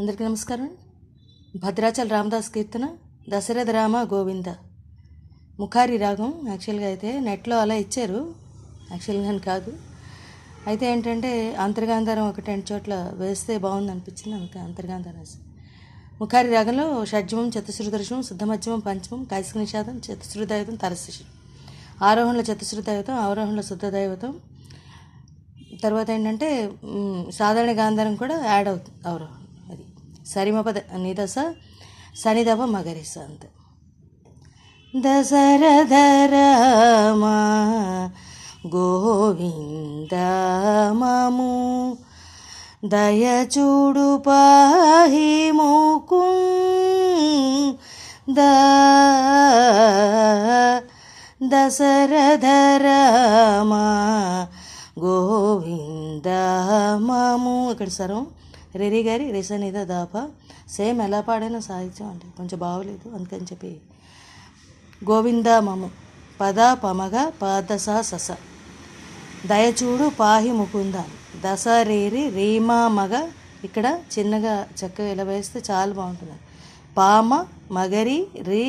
అందరికీ నమస్కారం. భద్రాచల రామదాస్ కీర్తన దశరథ రామ గోవింద ముఖారి రాగం. యాక్చువల్గా అయితే నెట్లో అలా ఇచ్చారు, యాక్చువల్గా కాదు. అయితే ఏంటంటే అంతర్గాంధారం ఒకటి రెండు చోట్ల వేస్తే బాగుంది అనిపించింది, అందుకే అంతర్గాంధారం వేసి. ముఖారి రాగంలో షడ్జమం, చతుశ్రుతరిషం, శుద్ధమధ్యమం, పంచమం, కైసిక నిషాదం, చతుశ్రుతాయుతం, తరశిషం. ఆరోహణలో చతుశ్రుతాయుతం, అవరోహణలో శుద్ధదైవతం. తర్వాత ఏంటంటే సాధారణ గాంధారం కూడా యాడ్ అవుతుంది అవరోహణ. అది సరిమపద నిదస సనిదప మగరిస అంతే. దశరథ రామ గోవింద మము దయచూడు పాహి ముకుంద. దశరథ రామ గోవింద మము. ఇక్కడ సర్వం రెరి గారి రిసనిద దాప సేమ్ ఎలా పాడైనా సాహిత్యం అంటే కొంచెం బాగోలేదు, అందుకని చెప్పి గోవింద మము పద పమగ పదస సస దయచూడు పాహి ముకుంద. దశ రేరి రీమా మగ ఇక్కడ చిన్నగా చక్కగా ఇలా వేస్తే చాలా బాగుంటుంది. పామ మగరి రీ